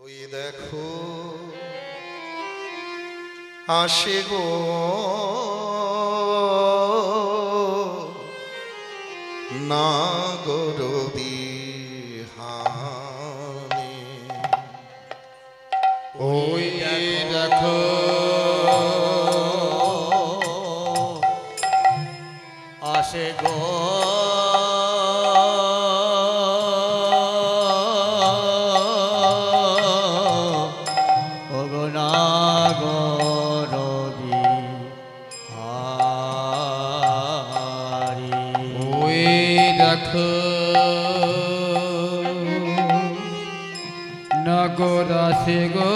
ওই দেখো আসে গো নাগর বিহানে ওই দেখো আসে গো নাগর আসে গো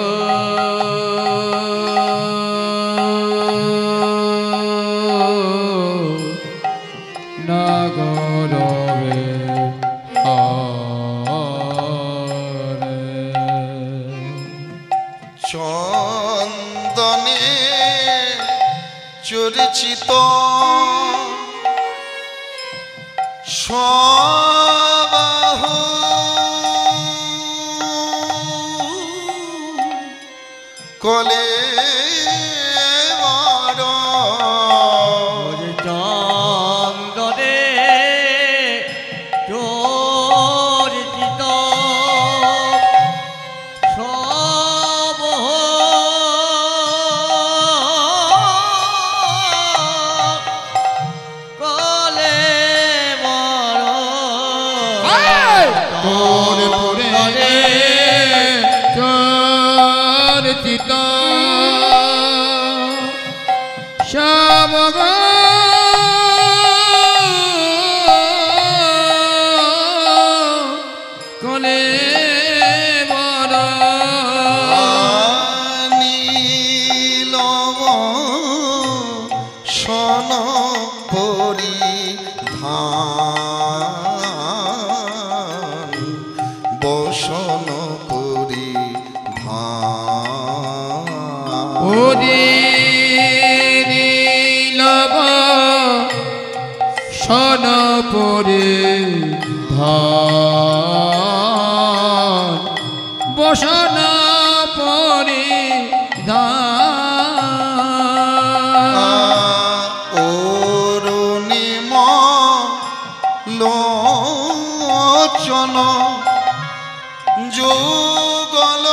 নাগর চন্দনে চর্চিত সবাহু কলে চন্দনে চর্চিত সব কলে তোর পুরে চর্চিত সব কলে নীল সন পরিধান বসন পরিধান নীলব সন পরিধান বসন পরিধান অরুণিম লোচন যুগল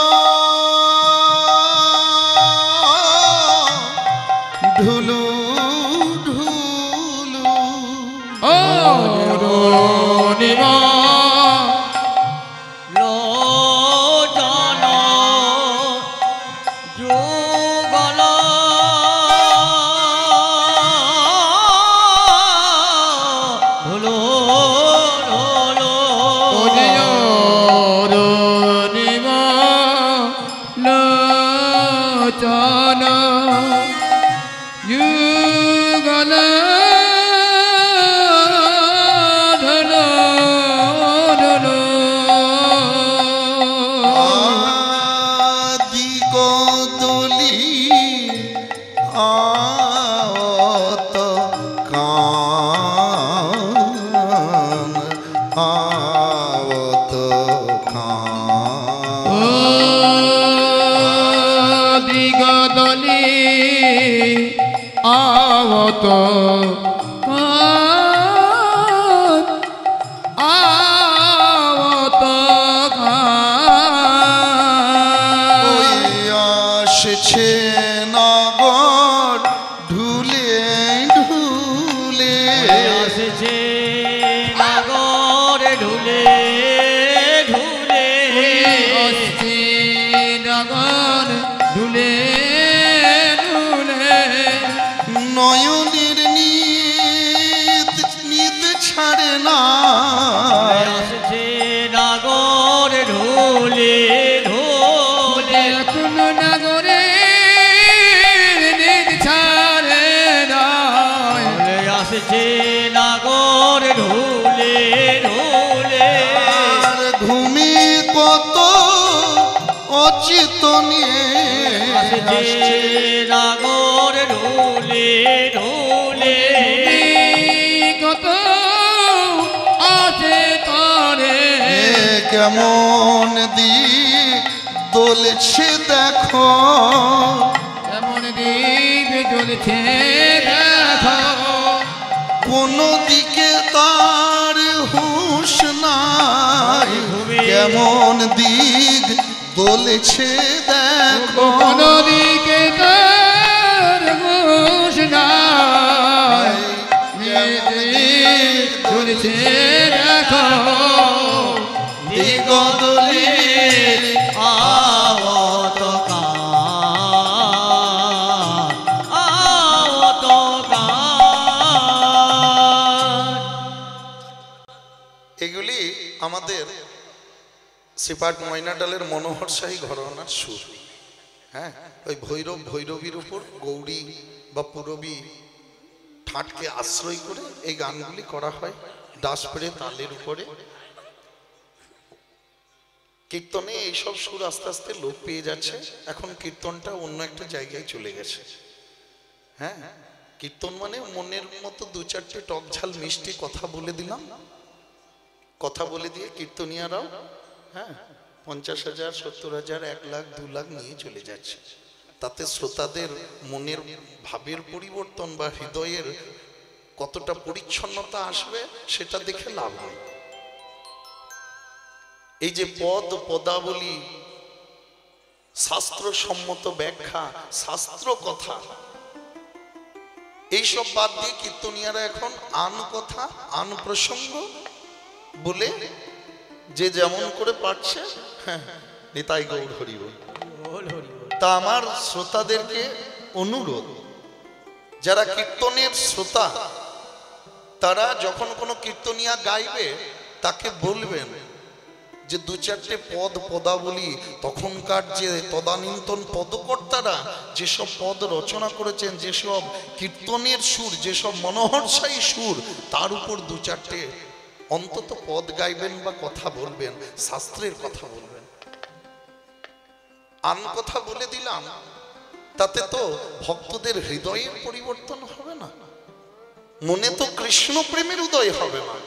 ঢুলু ঢুলু অরুণিম লোচন যুগল ঢুলু ঢুলু অরুণিম লোচন যুগল ঢুলু ঢুলু দিগদলি আওত কান আওত কান দিগদলি আওত কান আওত কান ওই আসছে নগর ঢুলে ঢুলে আসছে নাগর ঢুলে ঢুলে অস্থি নগর ঢুলে ঢুলে নয়নের নিত নিত ছাড়ে না আসছে নাগর ঢুলে ঢুলে কোন নগরে নিজ ছাড়ে নয় আসছে নাগর ঢুলে ঢুলে আর ঘুমি কত অচেতনিয়ে আসছে নাগর ঢুলে ঢুলে কত আছে তরে কেমন দিক দোলছে দেখো, এমন দ্বীপ জ্বলছে দেখো, কোনো দিকে তার হুঁশ নাই, কেমন দিক দোলছে দেখো, কোন দিকে তার হুঁশ নাই, দ্বীপ জ্বলছে দেখো, দিগ দোলে এগুলি আমাদের সিপাট ময়নাডালের মনোহর শাহী ঘরানার সুর। হ্যাঁ, ওই ভৈরব ভৈরবীর উপর গৌরী বা পুরবী ঠাটকে আশ্রয় করে এই গানগুলি করা হয় ডাস পেড়ে তালের উপরে। কীর্তনে এইসব সুর আস্তে আস্তে লোপ পেয়ে যাচ্ছে, এখন কীর্তনটা অন্য একটা জায়গায় চলে গেছে। হ্যাঁ, কীর্তন মানে মনের মতো দু চারটে টক ঝাল মিষ্টি কথা বলে দিলাম, কথা বলে দিয়ে কীর্তনিয়ারাও হ্যাঁ 50,000, 70,000, 1 লাখ 2 লাখ নিয়ে চলে যাচ্ছে। তাতে শ্রোতাদের মনের ভাবের পরিবর্তন বা হৃদয়ের কতটা পরিচ্ছন্নতা আসবে সেটা দেখে লাভ নেই। এই যে পদ পদাবলী, শাস্ত্রসম্মত ব্যাখ্যা, শাস্ত্র কথা, এইসব বাদ দিয়ে কীর্তনিয়ারা এখন আন কথা আন প্রসঙ্গ বলে যে যেমন করে পারছে নিতাই গৌর হরি বল। তা আমার শ্রোতাদেরকে অনুরোধ, যারা কীর্তনের শ্রোতা তারা যখন কোনো কীর্তনিয়া গাইবে তাকে বলবেন যে দু চারটে পদ পদাবলী তখনকার যে তদানীন্তন পদকর্তারা যেসব পদ রচনা করেছেন, যেসব কীর্তনের সুর, যেসব মনোহরশাহী সুর, তার উপর দু চারটে অন্তত পদ গাইবেন বা কথা বলবেন, শাস্ত্রের কথা বলবেন। আন কথা বলে দিলাম তাতে তো ভক্তদের হৃদয়ের পরিবর্তন হবে না, মনে তো কৃষ্ণ প্রেমের উদয় হবে না।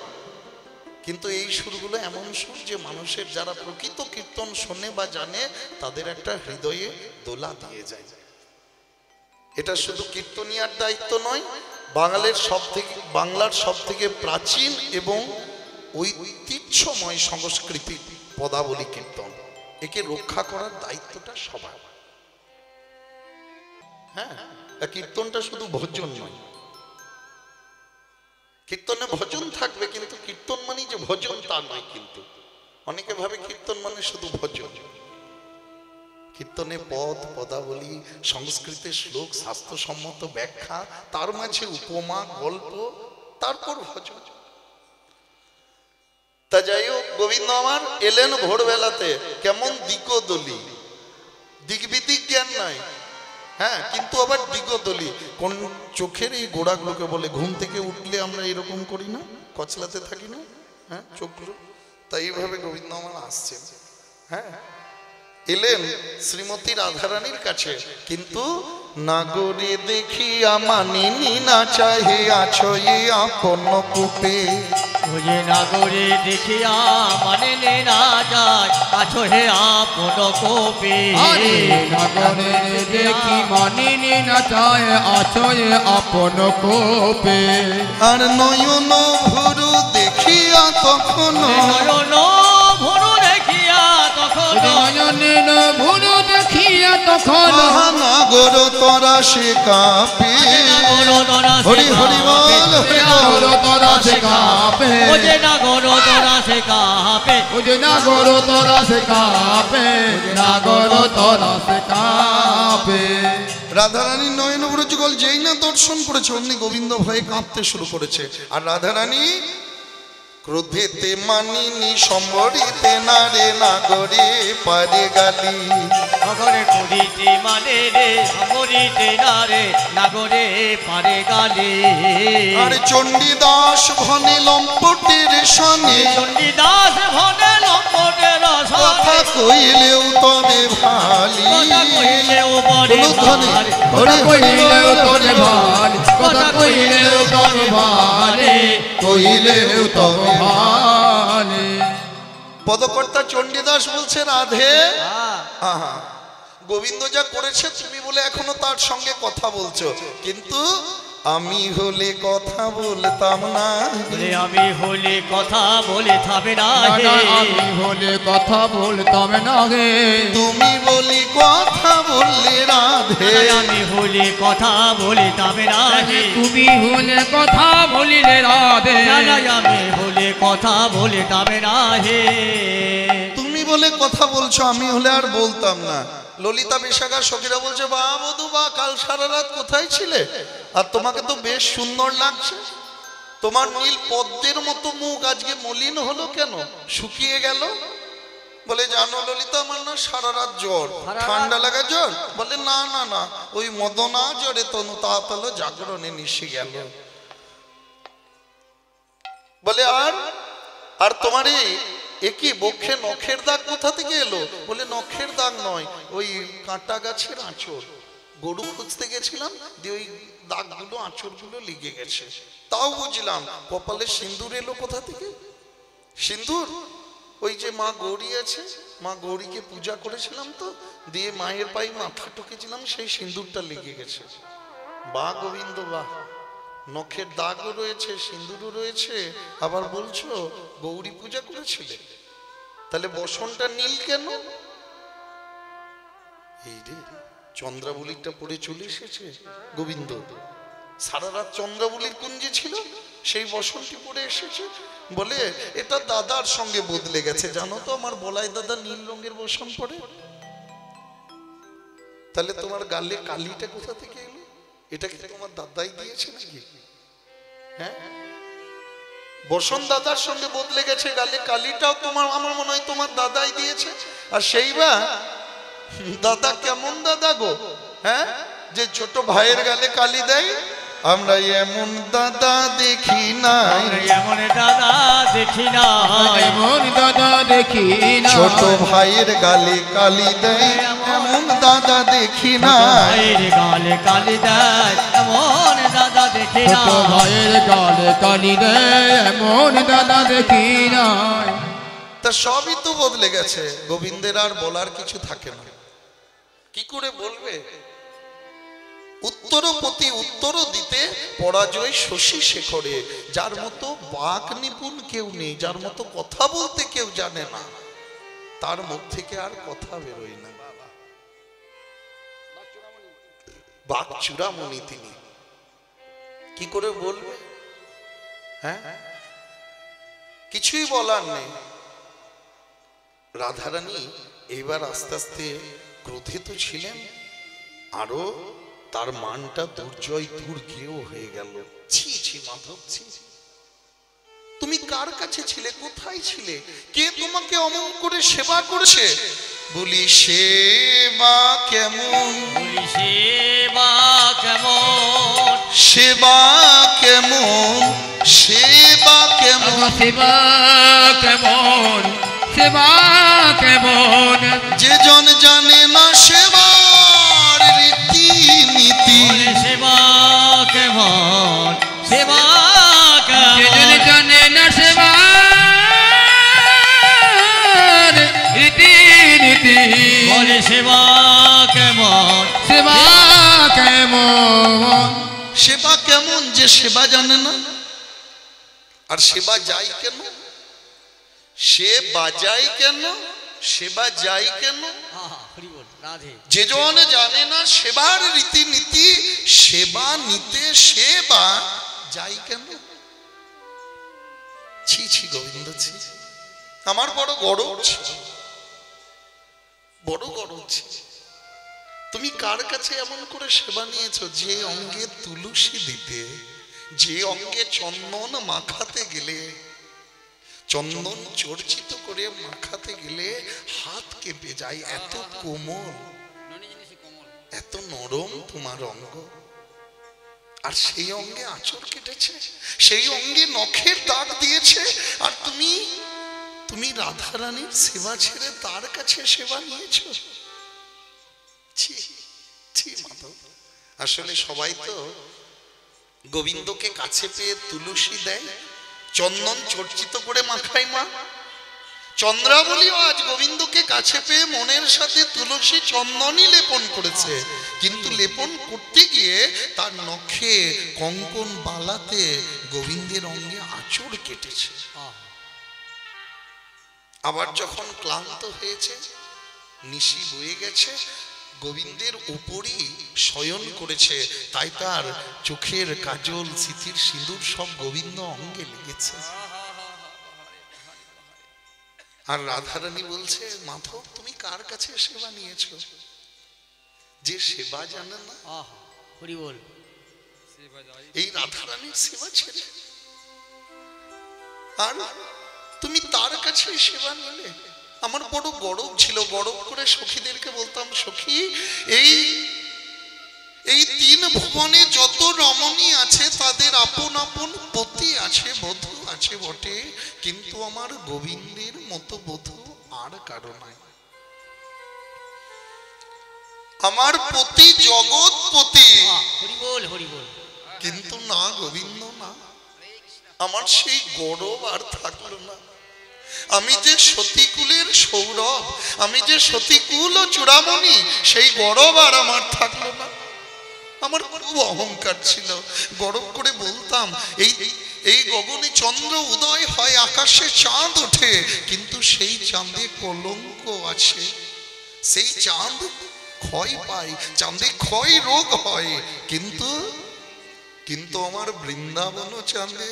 কিন্তু এই সুরগুলো এমন সুর যে মানুষের যারা প্রকৃত কীর্তন শোনে বা জানে তাদের একটা হৃদয়ে দোলা দিয়ে যায়। এটা শুধু কীর্তনিয়ার দায়িত্ব নয়, বাংলার সব থেকে প্রাচীন এবং ঐতিহ্যময় সংস্কৃতি পদাবলী কীর্তন, একে রক্ষা করার দায়িত্বটা সবার। হ্যাঁ, কীর্তনটা শুধু ভজন নয়, কীর্তনে ভজন থাকবে, কিন্তু কীর্তন মানে যে ভজন তা নয়। কিন্তু অনেকে ভাবে কীর্তন মানে শুধু ভজন। কীর্তনে পদ পদাবলী, সংস্কৃতের শ্লোক, শাস্ত্রসম্মত ব্যাখ্যা, তার মাঝে উপমা, গল্প, তারপর ভজন। তা যাই হোক, গোবিন্দ আমার এলেন ভোরবেলাতে, কেমন দিগদলি, দিগবিদিক জ্ঞান নাই, হ্যাঁ, কিন্তু আবার দিগদলি। কোন চোখের এই গোড়াগুলোকে বলে, ঘুম থেকে উঠলে আমরা এরকম করি না, কচলাতে থাকি না, হ্যাঁ, চোখগুলো, তাই এইভাবে গোবিন্দ আমার আসছেন। হ্যাঁ, এলেন শ্রীমতী রাধারানীর কাছে, কিন্তু নাগরে দেখিয়া মানিনি না চাহে আছো এ আপন কূপে, ওরে নাগরে দেখিয়া মানিনি না যায় আছো হে আপন কূপে, নাগরে দেখি মানিনি না চায় আছো এ আপন কূপে, আর নয়ন ভুরু দেখিয়া তখন, নয়ন ভুরু দেখিয়া তখন, নয়নের ভুরু দেখিয়া তখন, নাগর তরা সে কাঁপে, হরি হরি বল হরি বল, তোরা সে কাঁপে, ওরে নাগর তোরা সে কাঁপে, ওরে নাগর তোরা সে কাঁপে, নাগর তোরা সে কাঁপে। রাধারানী নয়ন ভুরু যুগল যেই না দর্শন করেছে অমনি গোবিন্দ ভয়ে কাঁপতে শুরু করেছে। আর রাধারানী ক্রোধেতে মানিনি সম্বরিতে না রে নাগরে পারে গালি, নগরে করিতে মানে রে আমরিতে না রে নাগরে পারে গালি, আর চণ্ডীদাস ভনে লম্পটের সনে, চণ্ডীদাস ভনে লম্পটের কথা কইলেও তবে ভালি, কথা কইলেও বড় ভারি, কথা কইলেও তোরে ভালি, কথা কইলেও তোরে ভালি, কইলেও তোরে ভালি। পদকর্তা চণ্ডীদাস বলছে রাধে হ্যাঁ। আহা, গোবিন্দ যা করেছে তুমি বলে এখনো তার সঙ্গে কথা বলছো, কিন্তু আমি হলে কথা বলতাম না। বলে আমি হলে কথা বলে থামে না না, হে। না, আমি হলে কথা বলতাম না গে। তুমি বলি কথা বললে রাধে, আমি হলে কথা বলে থামে না হে। তুমি হলে কথা বলিলে রাধে। আমি হলে কথা বলে থামে না হে। তুমি বলে কথা বলছো, আমি হলে আর বলতাম না। ললিতা বিশাখা সখীরা বলছে বা বধু বা কাল সারা রাত কোথায় ছিলে? আর তোমাকে তো বেশ সুন্দর লাগছে, তোমার নীল পদ্মের মতো মুখ আজকে মলিন হলো কেন, শুকিয়ে গেল? বলে জানো ললিতা, আমার না সারা রাত জ্বর, ঠান্ডা লাগা জ্বর। বলে না না না, ওই মদনা জ্বরে তনু তাহলে জাগরণে নিশে গেল। বলে আর আর তোমার একই বক্ষে নখের দাগ কোথা থেকে এলো? বলে নখের দাগ নয়, ওই কাঁটা গাছের আঁচড়, গরু খুঁজতে গেছিলাম, দিয়ে ওই দাগগুলো আঁচড়গুলো লেগে গেছে। তাও বুঝলাম। কপালে সিঁদুর এলো কোথা থেকে? সিঁদুর ওই যে মা গৌরী আছে, মা গৌরীকে পূজা করেছিলাম তো, দিয়ে মায়ের পায়ে মাথা ঠুকেছিলাম, সেই সিঁদুরটা লেগে গেছে। বা গোবিন্দ বাহ, নখের দাগও রয়েছে, সিঁদুরও রয়েছে, আবার বলছো গৌরী পূজা করেছিলে, তাহলে বসনটা নীল কেন? এই রে, চন্দ্রাবলীটা পড়ে চলে এসেছে গোবিন্দ। সারা রাত চন্দ্রাবলীর কুঞ্জে ছিল, সেই বসনটি পড়ে এসেছে। বলে এটা দাদার সঙ্গে বদলে গেছে, জানো তো আমার বলাই দাদা নীল রঙের বসন পড়ে। তাহলে তোমার গালে কালিটা কোথা থেকে এলো? এটা কি তোমার দাদাই দিয়েছে নাকি? হ্যাঁ, বসন দাদার সঙ্গে বদলে গেছে, গালে কালিটাও তোমার, আমার মনে হয় তোমার দাদাই দিয়েছে। আর সেই বা দাদা কেমন দাদা গো, হ্যাঁ, যে ছোট ভাইয়ের গালে কালি দেয়? আমরা এমন দাদা দেখি নাই, এমন দাদা দেখি না, এমন দাদা দেখি না। ছোট ভাইয়ের গালে কালি দেয় এমন দাদা দেখি নাই। ভাইয়ের গালে কালি দেয় এমন দাদা দেখি না। ছোট ভাইয়ের গালে কালি দেয় এমন দাদা দেখি না। তা সবই তো বদলে গেছে, গোবিন্দের আর বলার কিছু থাকে না। কি করে বলবে? উত্তরপতি উত্তর দিতে পরাজয় শশী শেখরে, যার মতো বাক নিপুণ কেউ নেই, যার মতো কথা বলতে কেউ জানে না, তার মুখ থেকে আর কথা বেরোয় না। বাক চূড়ামণি তিনি, কি করে বলবে? হ্যাঁ, কিছুই বলার নেই। রাধারানী এবার আস্তে আস্তে ক্রোধিত ছিলেন, আরো তার মানটা দুর্জয় দুর্গেও হয়ে গেল। ছি ছি মাধব, ছি, তুমি কার কাছে ছিলে, কোথায় ছিলে, কে তোমাকে অমন করে সেবা করেছে? বলি সেবা কেমন, বলি সেবা কেমন, সেবা কেমন, সেবা কেমন, সেবা কেমন, সেবা কেমন। যে জন জানে না সেবার রীতিনীতি, বলি সেবা কেমন, সেবা যে কেমন, জানে না সেবা রীতিনীতি। বলি সেবা কেমন, সেবা কেমন, সেবা কেমন যে সেবা জানে না। আর সেবা যাই কেন, সে বাজাই কেন, সেবা যাই কেন? আহা, হরি বল, রাধে। যে জন জানে না সেবার রীতিনীতি, সেবা নিতে সেবা যাই কেন? ছি ছি গোবিন্দ, ছি, আমার বড় গরব ছিল, বড় গরব ছিল। তুমি কার কাছে এমন করে সেবা নিয়েছো? যে অঙ্গে তুলসী দিতে, যে অঙ্গে চন্দন মাখাতে গেলে, চন্দন চর্চিত করে মাখাতে গেলে হাত কেঁপে যায়, এত কোমল, এত নরম তোমার অঙ্গ। আর সেই অঙ্গে আঁচড় কেটেছে, সেই অঙ্গে নখের দাগ দিয়েছে, আর তুমি তুমি রাধারানীর সেবা ছেড়ে তার কাছে সেবা নিয়েছো। ছি ছি মাধব। আসলে সবাই তো গোবিন্দকে কাছে পেয়ে তুলসী দেয়, চন্দন চর্চিত করে মাখায় মা, চন্দ্রাবলীও আজ গোবিন্দকে কাছে পেয়ে মনের সাথে তুলসী চন্দনই লেপন করেছে, কিন্তু লেপন করতে গিয়ে তার নখে কঙ্কন বালাতে গোবিন্দের অঙ্গে আঁচড় কেটেছে। আবার যখন ক্লান্ত হয়েছে, নিশি বয়ে গেছে, গোবিন্দের উপরই শয়ন করেছে, তাই তার চোখের কাজল সিথির সিঁদুর সব গোবিন্দ অঙ্গে লেগেছে। আর রাধারানী বলছে, মাধব তুমি কার কাছে সেবা নিয়েছ? যে সেবা জানে না, হরি বল, এই রাধারানীর সেবা ছেড়ে আর তুমি তার কাছে সেবা নিলে। আমার বড় গরব ছিল, গরব করে সখীদেরকে বলতাম, সখী এই তিন ভুবনে যত রমণী আছে তাদের আপন আপন পতি আছে, বধূ আছে বটে, কিন্তু আমার গোবিন্দের মতো বধূ আর কারো নাই। আমার পতি জগৎপতি, হরি বল, হরি বল, কিন্তু না গোবিন্দ না। আমার সেই গৌরব আর থাকলো না। আমি যে সতীকুলের সৌরভ, আমি যে সতীকুল ও চূড়ামণি, সেই গৌরব আর আমার থাকলো না। আমার খুব অহংকার ছিল, গৌরব করে বলতাম, এই গগনে চন্দ্র উদয় হয়, আকাশে চাঁদ ওঠে, কিন্তু সেই চাঁদে কলঙ্ক আছে। সেই চাঁদ ক্ষয় পায়, চাঁদে ক্ষয় রোগ হয়, কিন্তু আমার বৃন্দাবন চাঁদে,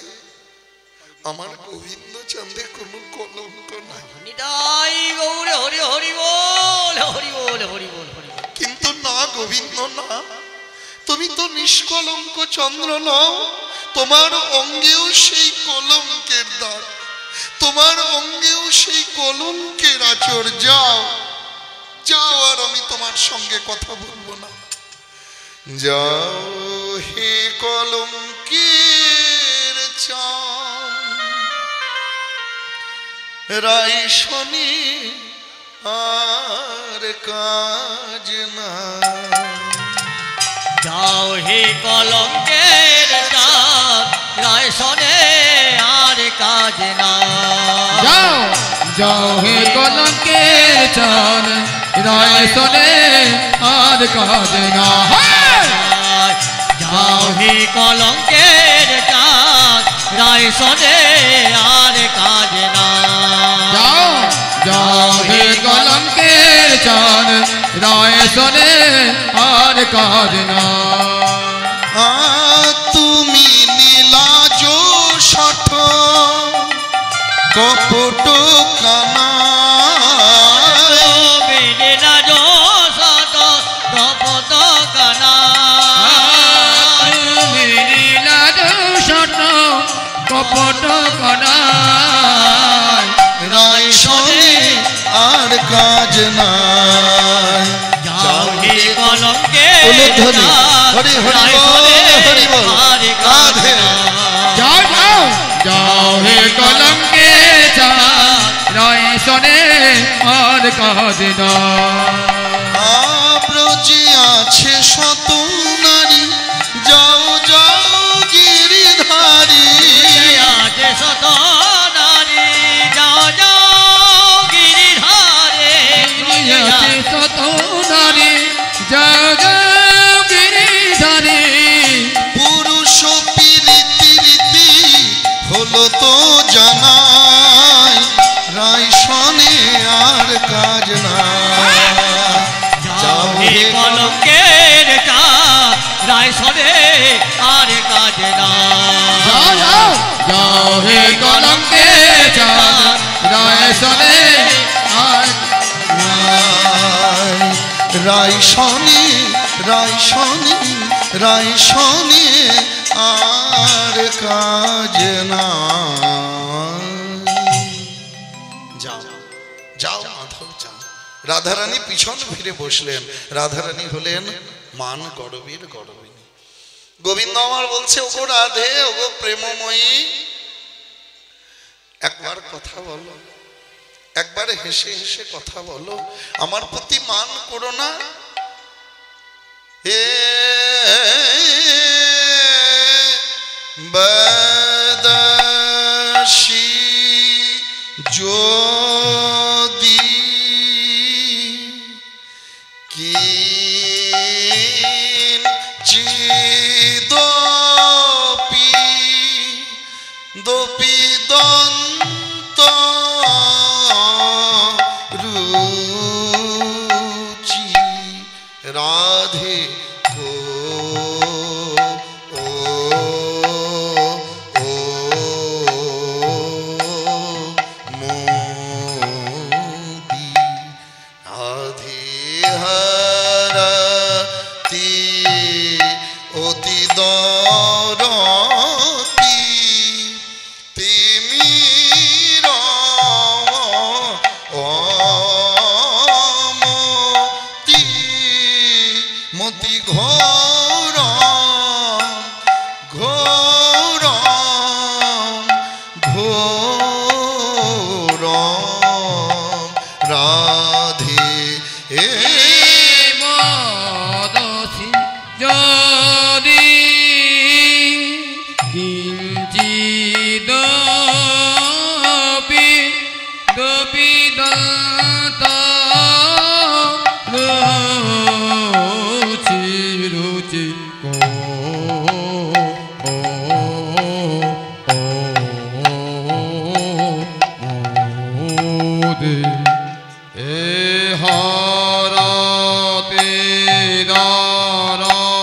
আমার গোবিন্দ চাঁদে কোনো কলঙ্ক নাই। নিতাই গৌরে হরি হরি বল, হরি বল, হরি বল, হরি বল। কিন্তু না গোবিন্দ না, তুমি তো নিষ্কলঙ্ক চন্দ্র নও, তোমার অঙ্গেও সেই কলঙ্কের দাগ, তোমার অঙ্গেও সেই কলঙ্কের আচর। যাও যাও, আর আমি তোমার সঙ্গে কথা বলবো না। যাও হে কলঙ্কের চাঁদ, রাই শনি আর কাজ না। যাও হে কলঙ্কের চাঁদ, রায় শোনে আর কাজ না। যাও যাও হে কলঙ্কের চাঁদ, রায় শোনে আর কাজ না। যাও হে কলঙ্কের চাঁদ, রায় শোনে আর কাজ না। যাও যাও হে কলঙ্কের চাঁদ, রায় শোনে আর কাজ না। তুমি নীলাজ শঠ কপট কানা, কপট কানা, কপট কানা, রায় শোনে আর কাজ নাই। যাও হে কলঙ্কের উলুধ্বনি, হরি হরি বল, হরি বল, রাধে। যাও যাও যাও হে কলঙ্কের চাঁদ, রায় শোনে আর কাজ না। ব্রজে আছে শত নারী, যাও যাও গিরিধারী। আছে শত নারী, যাও যাও গিরিধারে। আছে শত নারী, যাও যাও গিরিধারী। পুরুষ প্রীতি রীতি হলো তো জানাই, রায় শোনে আর কাজ নাই। যাও হে কলঙ্কের চাঁদ, রায় শোনে আর কাজ না। যাও যাও যাও হে কলঙ্কের চাঁদ, রায় শোনে আর রায় শোনে, রায় শোনে, রায় শোনে আর কাজ না। যাও যাও মাধব যাও। রাধারানী পিছন ফিরে বসলেন। রাধারানী হলেন মান গরবের গরবিনী। গোবিন্দ আমার বলছে, ওগো রাধে, ওগো প্রেমময়ী, একবার কথা বলো, একবার হেসে হেসে কথা বলো, আমার প্রতি মান করো না। হে বদশী जो কিঞ্চিদপি দপি দন্ত রুচি রাধে ও ও ও মোদি রাধে হারতি অতি দরতি তিমির অমতি মতি ঘোর ঘোর ঘোর রাধে এ মদসি যদি কিঞ্চিদপি দপি দন্ত রুচি রুচি কো দে এ হরতে দারতে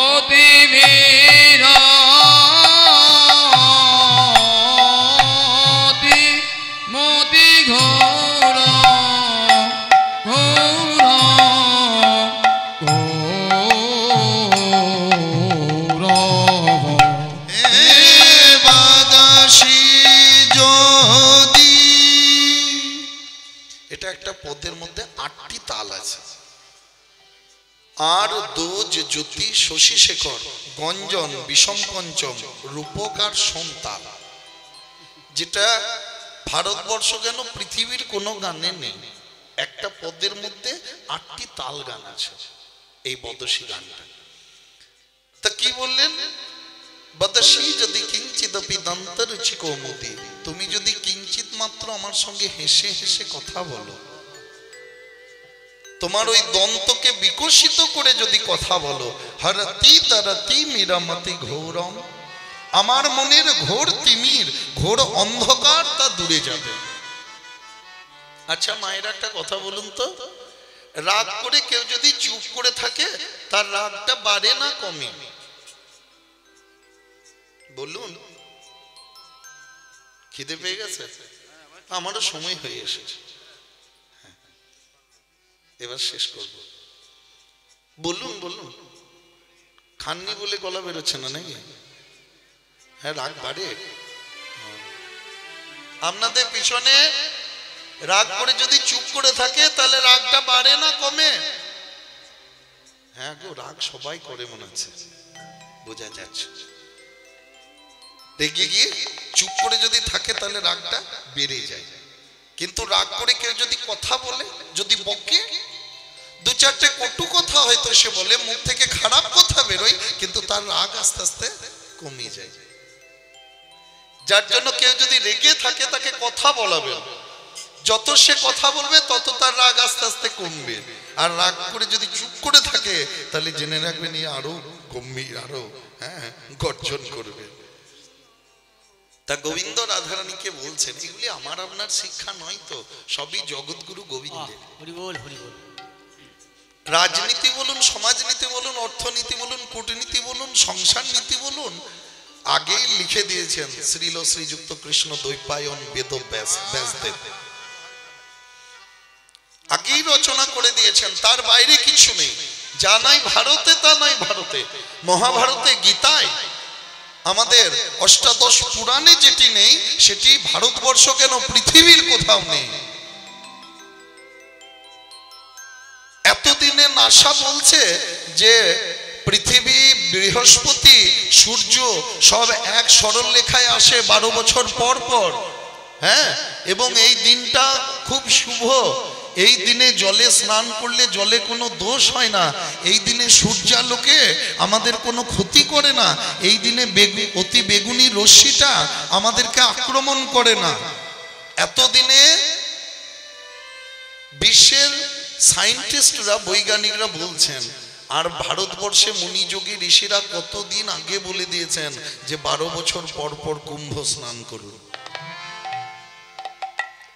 অতি বিরতি মতি ঘোর ঘোর ঘোর এ বাদাসী যদি এটা একটা পদের মধ্যে 8টি তাল আছে। আর দোজ জ্যোতি শশী শেখর গঞ্জন বিষম পঞ্চম রূপকার সন্তাল, যেটা ভারতবর্ষ কেন পৃথিবীর কোনো গানে নেই। একটা পদের মধ্যে 8টি তাল গান আছে এই বদসী গানটা। তা কি বললেন? বদসী যদি কিঞ্চিদপি দন্তরুচি কৌমুদি, তুমি যদি কিঞ্চিত মাত্র আমার সঙ্গে হেসে হেসে কথা বলো, তোমার ওই দন্তকে বিকশিত করে যদি কথা বলো, হরতি তরতি মিরামতি ঘোরম, আমার মনের ঘোর তিমির ঘোর অন্ধকার তা দূরে যাবে। আচ্ছা মায়ের একটা কথা বলুন তো, রাগ করে কেউ যদি চুপ করে থাকে তার রাগটা বাড়ে না কমে? বলুন। খিদে পেয়ে গেছে? আমারও সময় হয়ে এসেছে, এবার শেষ করব। বলুন বলুন। খাননি বলে গলা বেরোচ্ছে না নাকি? হ্যাঁ, রাগ বাড়ে আপনাদের পিছনে? রাগ করে যদি চুপ করে থাকে তাহলে রাগটা বাড়ে না কমে? হ্যাঁ গো, রাগ সবাই করে মনে হচ্ছে, বোঝা যাচ্ছে। রেগে গিয়ে চুপ করে যদি থাকে তাহলে রাগটা বেড়ে যায়। কিন্তু রাগ করে কেউ যদি কথা বলে, যদি বকে, দু চারটে কটু কথা হয়তো সে বলে, মুখ থেকে খারাপ কথা বেরোয়, কিন্তু তার রাগ আস্তে আস্তে কমে যায়। যার জন্য কেউ যদি রেগে থাকে তাকে কথা বলাবে, যত সে কথা বলবে তত তার রাগ আস্তে আস্তে কমবে। আর রাগ করে যদি চুপ করে থাকে তাহলে জেনে রাখবেন আরো গম্ভীর, আরো গর্জন করবে। তা গোবিন্দ রাধারানীকে বলছেন, এগুলি আমার আপনার শিক্ষা নয় তো, সবই জগৎগুরু গোবিন্দের। রাজনীতি বলুন, সমাজনীতি বলুন, অর্থনীতি বলুন, কূটনীতি বলুন, সংসার নীতি বলুন, আগেই লিখে দিয়েছেন শ্রীল শ্রীযুক্ত কৃষ্ণ দ্বৈপায়ন বেদব্যাস ব্যাসদেব, আগেই রচনা করে দিয়েছেন। তার বাইরে কিছু নেই, যা নাই ভারতে তা নাই ভারতে। মহাভারতে, গীতায়, আমাদের অষ্টাদশ পুরাণে যেটি নেই সেটি ভারতবর্ষ কেন পৃথিবীর কোথাও নেই। এতদিনে নাসা বলছে যে পৃথিবী, বৃহস্পতি, সূর্য সব এক সরল রেখায় আসে 12 বছর পর পর। হ্যাঁ, এবং এই দিনটা খুব শুভ। এই দিনে জলে স্নান করলে জলে কোনো দোষ হয় না। এই দিনে সূর্যালোকে আমাদের কোনো ক্ষতি করে না। এই দিনে অতি বেগুনি রশ্মিটা আমাদেরকে আক্রমণ করে না। এতদিনে বিশ্বের সায়েন্টিস্টরা বৈজ্ঞানিকরা বলছেন, আর ভারতবর্ষে মুনি যোগী ঋষিরা কতদিন আগে বলে দিয়েছেন যে 12 বছর পর পর কুম্ভ স্নান করুন।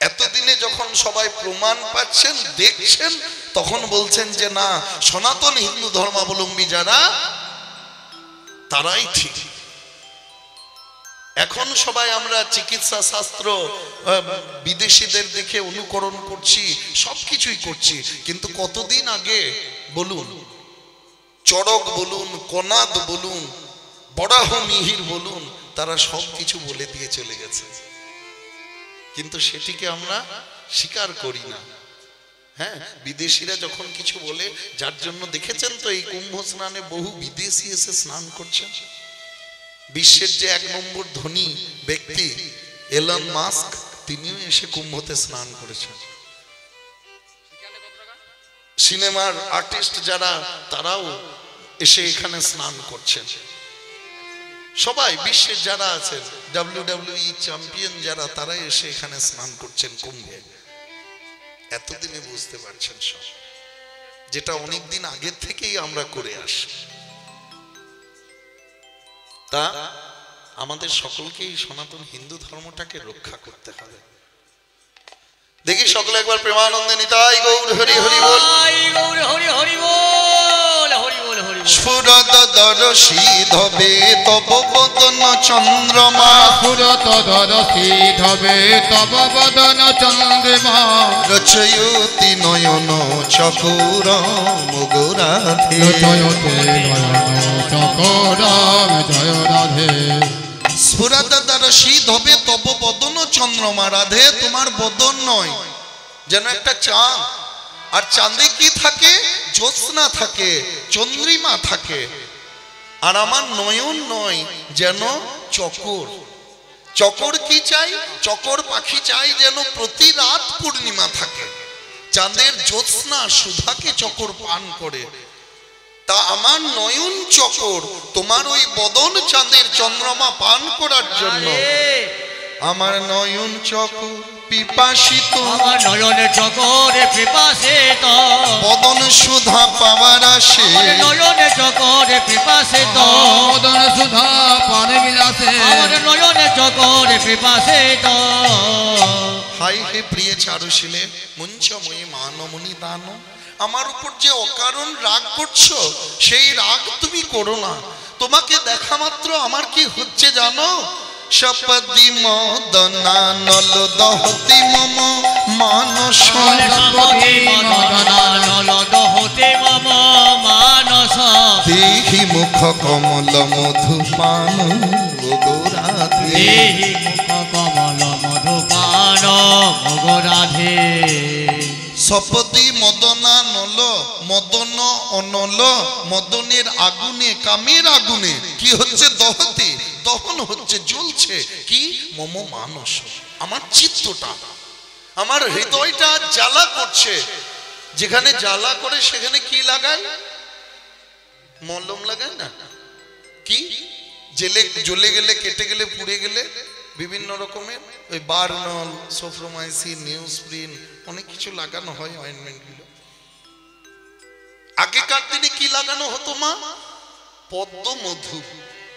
এতদিনে যখন সবাই প্রমাণ পাচ্ছেন, দেখছেন, তখন বলছেন যে না, সনাতন হিন্দু ধর্মাবলম্বী যারা তারাই ঠিক। এখন সবাই আমরা চিকিৎসা শাস্ত্র বিদেশিদের দেখে অনুকরণ করছি, সবকিছুই করছি, কিন্তু কতদিন আগে বলুন, চড়ক বলুন, কনাদ বলুন, বরাহ মিহির বলুন, তারা সবকিছু বলে দিয়ে চলে গেছে, কিন্তু সেটিকে আমরা স্বীকার করি না। হ্যাঁ, বিদেশিরা যখন কিছু বলে, যার জন্য দেখেছেন তো এই কুম্ভ স্নানে বহু বিদেশি এসে স্নান করছেন। বিশ্বের যে 1 নম্বর ধনী ব্যক্তি এলন মাস্ক, তিনিও এসে কুম্ভতে স্নান করেছেন। সিনেমার আর্টিস্ট যারা, তারাও এসে এখানে স্নান করছেন। সবাই বিশ্বের যারা আছেন, WWE চ্যাম্পিয়ন যারা, তারা এসে এখানে স্নান করছেন কুম্ভে। এতদিনে বুঝতে পারছেন সব, যেটা অনেকদিন আগের থেকেই আমরা করে আসি। তা আমাদের সকলকেই সনাতন হিন্দু ধর্মটাকে রক্ষা করতে হবে। দেখি সকলে একবার প্রেমানন্দে নিতাই গৌর হরি হরি বল। স্ফুরত দর্শী ধবে তব বদন চন্দ্রমা, স্ফুরত দর্শী ধবে তব বদন চন্দ্রমা, রচয়তি নয়ন চকুর মুগুরাধে, রচয়তে নয়ন চকোরাম জয় রাধে। স্ফুরত দর্শী ধবে তব বদন চন্দ্রমা, রাধে তোমার বদন নয় যেন একটা চাঁদ, আর চাঁদে কি থাকে? জ্যোৎস্না থাকে, চন্দ্রিমা থাকে, আর আমার নয়ন নয় যেন চকর। চকর কি চাই? চকর পাখি চাই যেন প্রতি রাত পূর্ণিমা থাকে, চাঁদের জ্যোৎস্না সুধাকে চকর পান করে। তা আমার নয়ন চকর, তোমার ওই বদন চাঁদের চন্দ্রমা পান করার জন্য আমার নয়ন চকর পিপাসিত, আমার নয়নে চকরে পিপাসিত, বদন সুধা পাওয়ার আসে, নয়নে চকরে পিপাসিত, বদন সুধা পানে বিলাসে, আমার নয়নে চকরে পিপাসিত। হাই হে প্রিয় চারুশীলে মঞ্চময়ী মানমণি দান, আমার উপর যে অকারণ রাগ করছো, সেই রাগ তুমি করো না। তোমাকে দেখা মাত্র আমার কি হচ্ছে জানো? সপদি মদনা নল দহতি মম মানস, সপদি মদনা নল দহতি মম মানস, দেহি মুখ কমল মধুপান গৌরাধে, দেহি মুখ কমল মধুপান গৌরাধে। সপদি মদনা নল, মদন অনল, মদনের আগুনে, কামের আগুনে কি হচ্ছে? দহতি, দহন হচ্ছে, জ্বলছে কি? মম মানস, আমার চিত্তটা, আমার হৃদয়টা জ্বালা করছে। যেখানে জ্বালা করে সেখানে কি লাগায়? মলম লাগায় না? কি জ্বলে গেলে, কেটে গেলে, পুড়ে গেলে বিভিন্ন রকমের ওই বার্নল, সোফ্রোমাইসিন, নিউজপ্রিন, অনেক কিছু লাগানো হয় অয়েন্টমেন্ট গুলো। আগেকার দিনে কি লাগানো হতো মা? পদ্ম মধু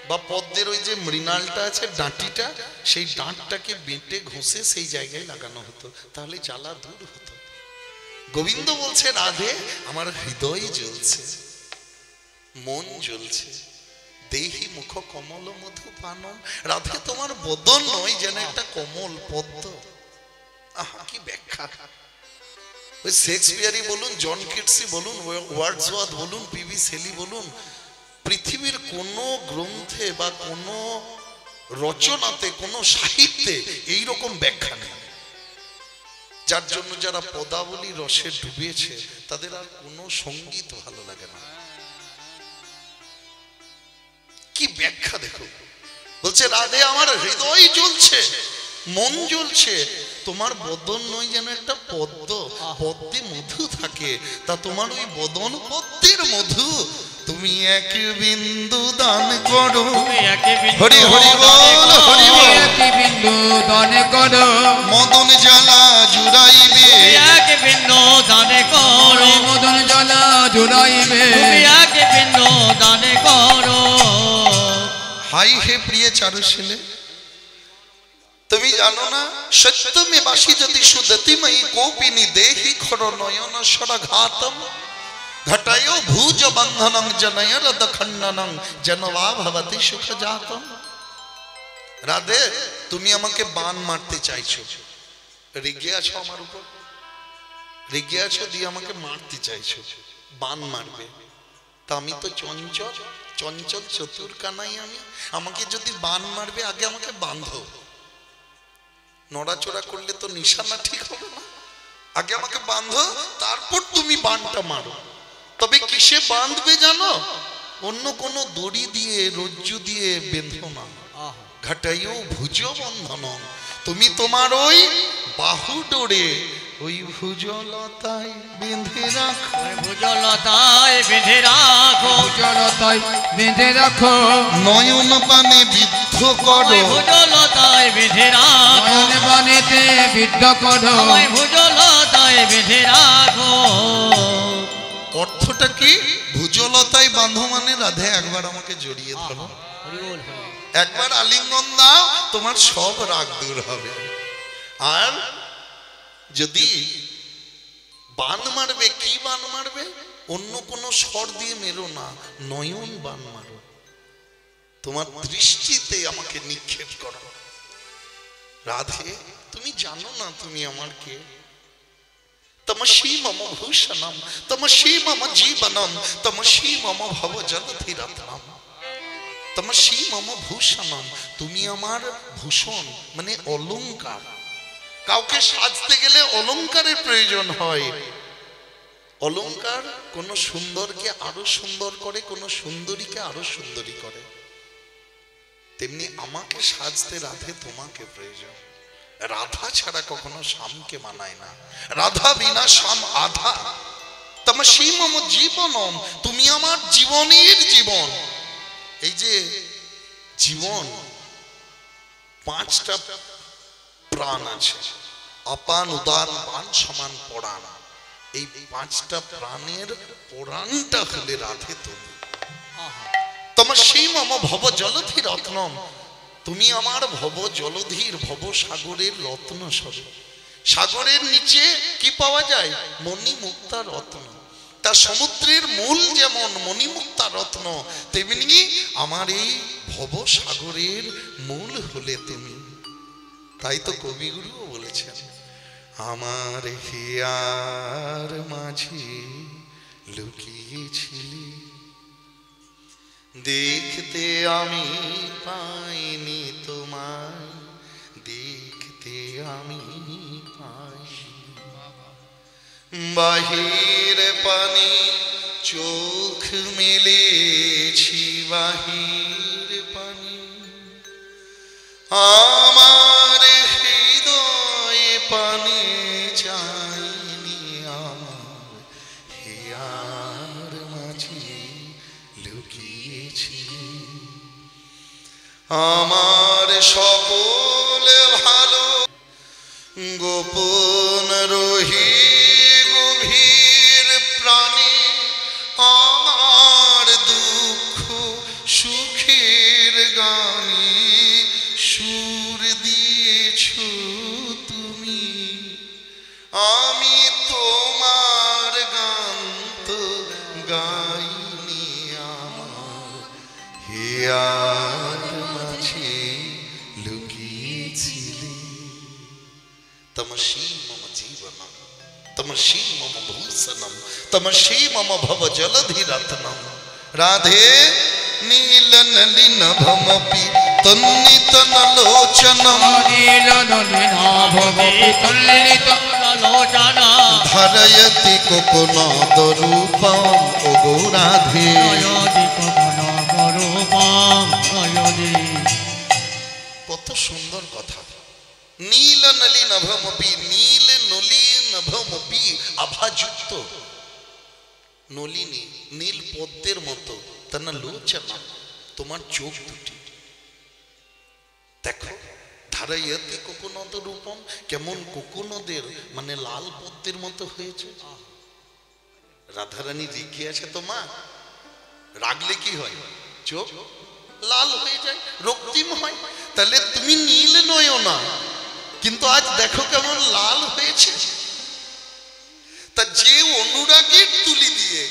বা পদ্মের ওই যে মৃণালটা আছে, ডাঁটিটা, সেই ডাঁটটাকে বেটে ঘষে সেই জায়গায় লাগানো হতো, তাহলে জ্বালা দূর হতো। গোবিন্দ বলছে রাধে আমার হৃদয় জ্বলছে, মন জ্বলছে, দেহি মুখ কমল মধু পানম, রাধে তোমার বদন নয় যেন একটা কমল পদ্ম। আহা কি ব্যাখ্যা! ওই শেক্সপিয়ারই বলুন, জন কিটসই বলুন, ওয়ার্ডসওয়ার্থ বলুন, পিবি শেলি বলুন, পৃথিবীর কোন গ্রন্থে বা কোন রচনাতে, কোন সাহিত্যে এইরকম ব্যাখ্যা নেই। যার জন্য যারা পদাবলী রসে ডুবেছে তাদের আর কোনো সঙ্গীত ভালো লাগে না। কি ব্যাখ্যা দেখো! বলছে রাধে আমার হৃদয় জ্বলছে, মন জ্বলছে, তোমার বদন নয় যেন একটা পদ্ম, পদ্মে মধু থাকে, তা তোমার ওই বদন পদ্মের মধু, তুমি এক বিন্দু দান করো। তুমি এক বিন্দু হরি হরি বল হরি বল। একটি বিন্দু দান করো, মদন জ্বালা জুড়াইবে। তুমি এক বিন্দু দান করো, মদন জ্বালা জুড়াইবে। তুমি এক বিন্দু দান করো। হাই হে প্রিয় চারুশীলে, তুমি জানো না সত্যমে বাসি যদি সুদতিময়ী কোপিনী দেহি খর নয়ন সরঘাতম ঘটায়ো ভুজ বন্ধনং জনয়র দখণ্ডনং জনবা ভবতি সুখ জাতম। রাধে, তুমি আমাকে বান মারতে চাইছো, রেগে আছো আমার উপর, রেগে আছো দিয়ে আমাকে মারতে চাইছো, বান মারবে। তা আমি তো চঞ্চল চঞ্চল চতুর কানাই আমি, আমাকে যদি বান মারবে আগে আমাকে বাঁধো। নড়াচড়া করলে তো নিশানা ঠিক হবে না, আগে আমাকে বাঁধো, তারপর তুমি বানটা মারো। তবে কিসে বাঁধবে জানো? অন্য কোনো দড়ি দিয়ে রজ্জু দিয়ে বেঁধো না। ঘাটাইও ভুজ বন্ধন, তুমি তোমার ওই বাহু ডোরে ওই ভুজলতায় বেঁধে রাখো। ভুজলতায় বেঁধে রাখো, ভুজলতায় বেঁধে রাখো, নয়ন পানে বিদ্ধ করো। ভুজলতায় বেঁধে রাখো, নয়ন বানেতে বিদ্ধ করো। আমায় ভুজলতায় বেঁধে রাখো। অর্থটা কি? ভুজলতায় বাঁধো মানে রাধে একবার আমাকে জড়িয়ে ধরো, একবার আলিঙ্গন দাও, তোমার সব রাগ দূর হবে। আর যদি বান মারবে, কি বান মারবে? অন্য কোনো স্বর দিয়ে মেরো না, নয়ন বান মারো, তোমার দৃষ্টিতে আমাকে নিক্ষেপ করো। রাধে, তুমি জানো না তুমি আমার কে? তমসি মম ভূষণম তমসি মম জীবনম তমসি মম ভব জলধি রত্নম। তমসি মম ভূষণম, তুমি আমার ভূষণ মানে অলংকার। কাউকে সাজতে গেলে অলংকারের প্রয়োজন হয়। অলংকার কোন সুন্দরকে আরো সুন্দর করে, কোন সুন্দরীকে আরো সুন্দরী করে। তেমনি আমাকে সাজতে রাধে তোমাকে প্রয়োজন। রাধা ছাড়া কখনো শ্যামকে মানায় না, রাধা বিনা শ্যাম আধা। তমসি মম জীবনম, তুমি আমার জীবনের জীবন। এই যে জীবন, পাঁচটা প্রাণ আছে, অপান উদান পান সমান পরাণ। এই পাঁচটা প্রাণের পরাণটা হলে রাধে তুমি। তমসি মম ভব জলধি রত্নম, তুমি আমার ভব জলধির ভব সাগরের রত্ন স্বরূপ। সাগরের নিচে কি পাওয়া যায়? মণিমুক্তা রত্ন। তা সমুদ্রের মূল যেমন মণিমুক্তা রত্ন, তেমনি আমার এই ভব সাগরের মূল হলে তুমি। তাই তো কবিগুরুও বলেছেন, আমার হিয়ার মাঝে লুকিয়েছিলি, দেখতে আমি পাইনি তোমায়, দেখতে আমি পাইনি। বাহির পানে চোখ মেলেছি, বাহির পানে আমার হৃদয় পানে চাইনি, আমার হিয়ার মাঝে লুকিয়েছি। আমার সকল ভালো গোপন রহি গভীর প্রাণে, আমার দুঃখ সুখের গানে সুর দিয়েছ তুমি। আমি তোমার গান তো গাইনি, আমার হিয়ার মাঝে লুকিয়েছিলি। তমসি মম জীবনম তমসি মম ভূষণম তমসি মম ভব জলধি রত্নম। রাধে, নীল নলিনভমপি তন্নিতনলোচনম, নীল নলিনাভমপি তন্নিতনলোচনম, ধরয়তি কোকনদ রূপম। ওগো রাধে, কত সুন্দর কথা। নীল নলিনভমপি, নীল নলিনভমপি আভাযুক্ত। নলিনী নীল পদ্মের মতো তা না লোচনা তোমার চোখ দুটি দেখো ধারাইয়াতে কোকোনদ রূপম কেমন কোকোনদের মানে লাল পদ্মের মতো হয়েছে। রাধারানী রেখে আছে তো মা, রাগলে কি হয় চোখ লাল হয়ে যায়, রক্তিম হয়। তাহলে তুমি নীল নয়ও না, কিন্তু আজ দেখো কেমন লাল হয়েছে। তা যে অনুরাগের তুলি দিয়ে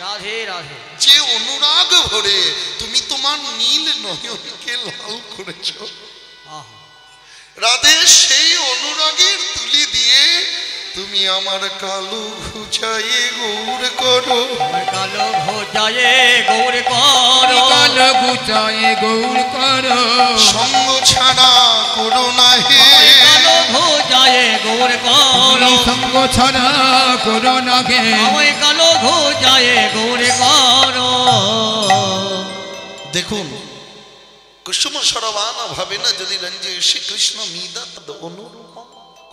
রাধে রাধে যে অনুরাগ ভরে তুমি তোমার নীল নয়নকে লাল করেছো রাধে, সেই অনুরাগের তুলি দিয়ে তুমি আমার কালো ঘুচায়ে গৌর করো, কালো ঘোচায়ে গৌর করো, কালো গুচায়ে গৌর করো, সঙ্গ ছাড়া করো না হে, কালো ঘোচায়ে গৌর করো, সঙ্গ ছাড়া করো না গে, আমায় কালো ঘোচায়ে গৌর করো। দেখুন কুসুম সরবানা ভাবে না যদি রঞ্জে শ্রী কৃষ্ণ মিদা অনুরূপ,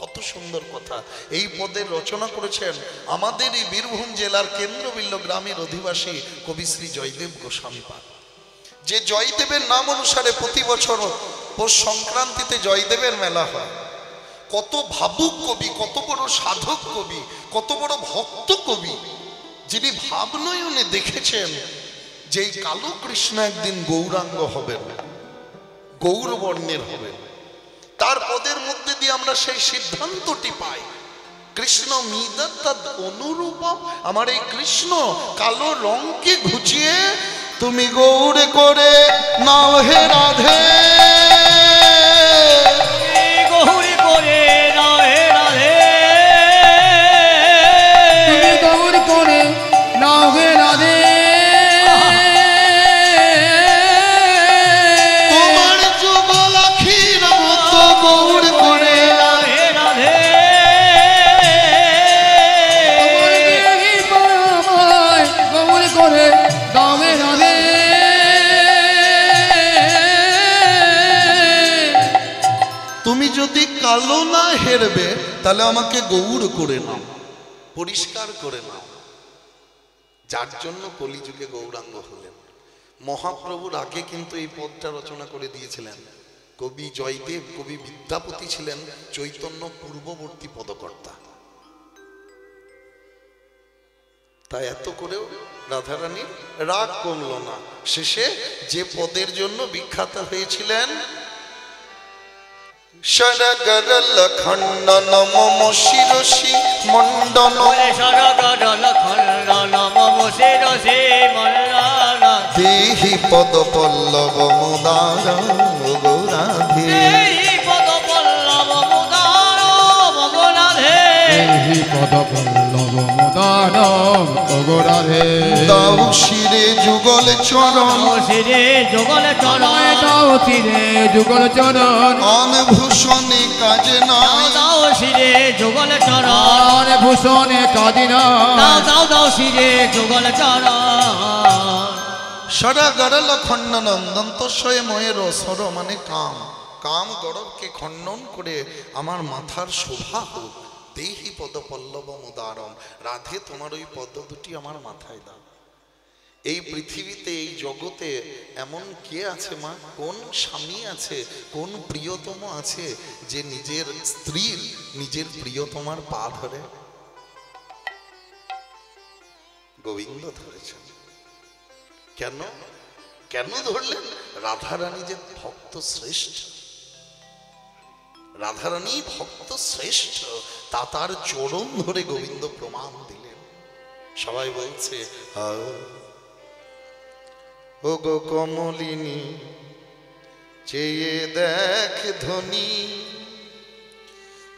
কত সুন্দর কথা। এই পদের রচনা করেছেন আমাদের এই বীরভূম জেলার কেন্দ্রবিল্ল গ্রামের অধিবাসী কবি শ্রী জয়দেব গোস্বামী পাদ। যে জয়দেবের নাম অনুসারে প্রতি বছর পৌষ সংক্রান্তিতে জয়দেবের মেলা হয়। কত ভাবুক কবি, কত বড় সাধক কবি, কত বড় ভক্ত কবি, যিনি ভাবনয়নে দেখেছেন যে এই কালো কৃষ্ণ একদিন গৌরাঙ্গ হবেন, গৌরবর্ণের হবেন। তার পদের মধ্যে দিয়ে আমরা সেই সিদ্ধান্তটি পাই, কৃষ্ণ মিদত্তদ অনুরূপম, আমার এই কৃষ্ণ কালো রঙকে ঘুচিয়ে তুমি গৌরে করে নাও হে রাধে, গৌর করে নাও হে রাধে, তুমি গৌর করে নাও হে রাধে, তোমার যুগল আখির মতো গৌর করে নাও হে রাধে, গৌর করে দাও হে রাধে। তুমি যদি কালো না হেরবে তাহলে আমাকে গৌর করে নাও, পরিষ্কার করে নাও। যার জন্য কলিযুগে গৌরাঙ্গ হলেন। মহাপ্রভুর আগে কিন্তু এই পদটা রচনা করে দিয়েছিলেন কবি জয়দেব। কবি বিদ্যাপতি ছিলেন চৈতন্য পূর্ববর্তী পদকর্তা। তাই এত করেও রাধারানীর রাগ কমল না। শেষে যে পদের জন্য বিখ্যাত হয়েছিলেন, সরগরল খণ্ডন মম শিরসি মণ্ডন, সরগরল খণ্ডন মম শিরসি মণ্ডন, দেহি পদ পল্লব মুদার গৌরাধে, এই পদ পল্লব মুদার মগরাধে, এই পদ পল্লব মুদার গৌরাধে, দাও শিরে যুগল চরণ, শিরে যুগল চরণ, দাও শিরে যুগল চরণ, অনভূষণে কাজে নাই, দাও শিরে যুগল চরণ, ভূষণে কাদিনা, দাও দাও শিরে যুগল চরণ, সরগরল খণ্ডনম দন্তস্বয়ে ময়ের সর মানে কাম, কাম গরবকে খণ্ডন করে আমার মাথার শোভা হোক। দেহি পদ পল্লব মুদারম, রাধে তোমার ওই পদ দুটি আমার মাথায় দাও। এই পৃথিবীতে এই জগতে এমন কে আছে মা, কোন স্বামী আছে, কোন প্রিয়তম আছে যে নিজের স্ত্রীর নিজের প্রিয়তমার পা ধরে? গোবিন্দ ধরেছেন। কেন কেন ধরলেন? রাধারানী যে ভক্ত শ্রেষ্ঠ, রাধারানী ভক্ত শ্রেষ্ঠ, তা তার চরণ ধরে গোবিন্দ প্রমাণ দিলেন। সবাই বলছে ও গো কমলিনী চেয়ে দেখ ধনী,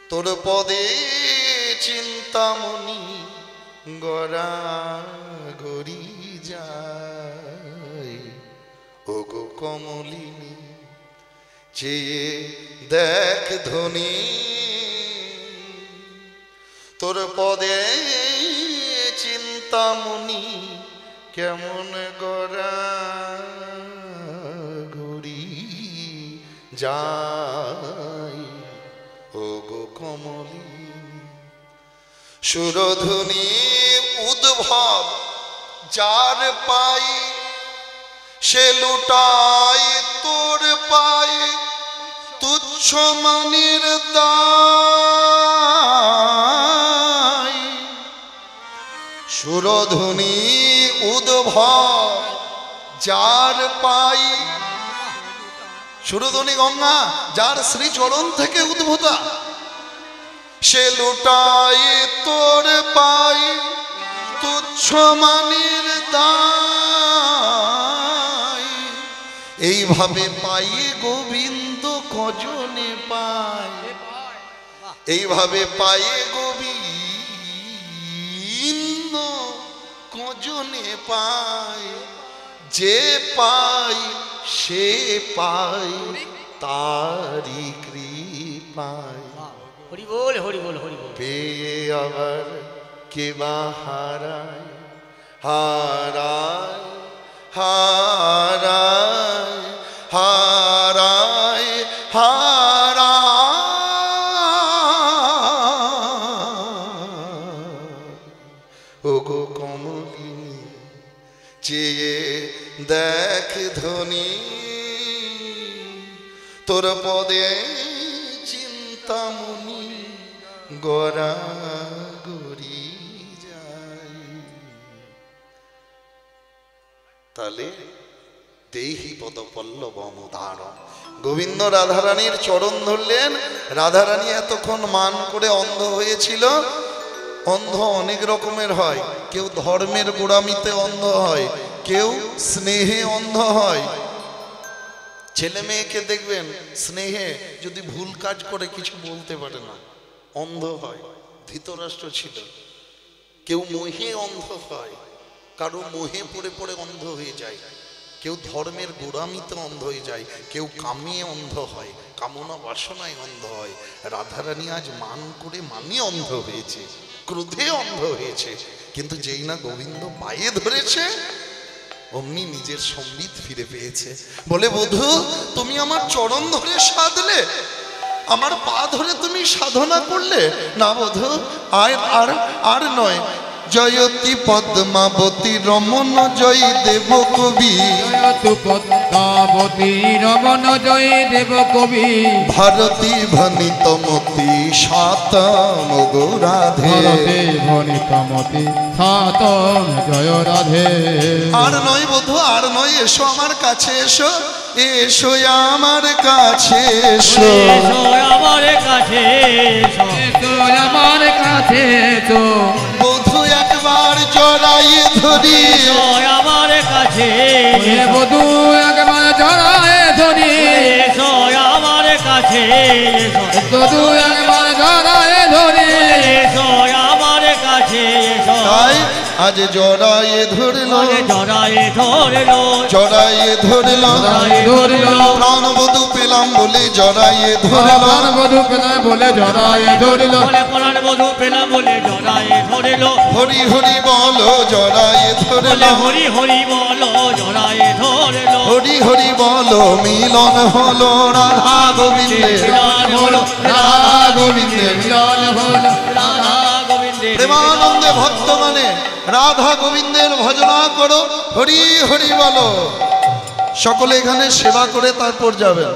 তোর পদে চিন্তামণি গড়া গড়ি যায়। ও গো কমলিনী চেয়ে দেখ ধনী, তোর পদে চিন্তামণি কেমন গড়া গড়ি যায়। ও গো কমলিনী সুরধুনী উদ্ভব যার পাই সে লুটায় তোর পাই তুচ্ছ মানের দায়। সুরধুনি উদ্ভব যার পাই, সুরধুনি গঙ্গা যার শ্রীচরণ থেকে উদ্ভূতা, সে লুটায় তোর পাই তুচ্ছ মানের দায়। এইভাবে পাই গোবিন্দ কজনে পায়, এইভাবে পাই গোবিন্দ কজনে পায়। যে পাই সে পাই তারি কৃপায়। হরি বল হরি বল হরি বল। পেয়ে আবার কে বা হারায়, হারায় হারায় হারায় হারায়। ওগো কমলিনী চেয়ে দেখ ধনী, তোর পদে চিন্তামণি গড়া গড়ি যায়। তাহলে দেহি পদ পল্লবম উদাহরণ, গোবিন্দ রাধারানীর চরণ ধরলেন। রাধারানী এতক্ষণ মান করে অন্ধ হয়েছিল। অন্ধ অনেক রকমের হয়, কেউ ধর্মের গোড়ামিতে অন্ধ হয়, কেউ স্নেহে অন্ধ হয়। ছেলে মেয়েকে দেখবেন স্নেহে যদি ভুল কাজ করে কিছু বলতে পারে না, অন্ধ হয়। ধৃতরাষ্ট্র ছিল। কেউ মোহে অন্ধ হয়, কারো মোহে পড়ে পড়ে অন্ধ হয়ে যায়। কেউ ধর্মের গোড়ামিতে অন্ধ হয়ে যায়, কেউ কামে অন্ধ হয়, কামনা বাসনায় অন্ধ হয়। রাধারানী আজ মান করে মানি অন্ধ হয়েছে, ক্রোধে অন্ধ হয়েছে, কিন্তু যেই না গোবিন্দ পায়ে ধরেছে অমনি নিজের সম্বিত ফিরে পেয়েছে। বলে বধূ তুমি আমার চরণ ধরে সাধলে, আমার পা ধরে তুমি সাধনা করলে না বধূ, আর আর আর নয়। জয়তী পদ্মাবতী রমন জয়ী দেব কবি, জয়তু পদ্মাবতী রমন জয়ী দেব কবি, ভারতী ভনিতমতি সাতম গো রাধে, ভারতে ভনিতমতি সাতম জয় রাধে। আর নয় বধূ আর নয়, এসো আমার কাছে এসো, এসো আমার কাছে এসো, এসো আমার কাছে এসো, এসো আমার কাছে এসো। বধূ একবার জড়াইয়ে ধরি, এসো আমার কাছে হে বধূ একবার জড়ায়ে ধরি, এসো আমার কাছে এসো, বধূ একবার জড়ায়ে ধরি। এসো আমার কাছে এসো। তাই আজ জড়াইয়ে ধরল, জড়ায়ে ধরলো, জড়াইয়ে ধরল, জড়ায়ে ধরল, প্রাণ বধূ পেলাম বলে জড়াইয়ে ধরল, প্রাণ বধূ পেলাম বলে জড়ায়ে ধরল, বলে প্রাণ বধূ পেলাম বলে জড়ায়ে ধরলো, হরি হরি বলো জড়াইয়ে বলে ধরল, হরি হরি বলো জড়ায়ে ধরলো, হরি হরি বলো মিলন হলো রাধা গোবিন্দের, মিলন হলো, রাধা গোবিন্দের মিলন হল, রাধা গোবিন্দের প্রেমানন্দে ভক্তগণে রাধা গোবিন্দের ভজনা করো, হরি হরি বলো। সকলে এখানে সেবা করে তারপর যাবেন।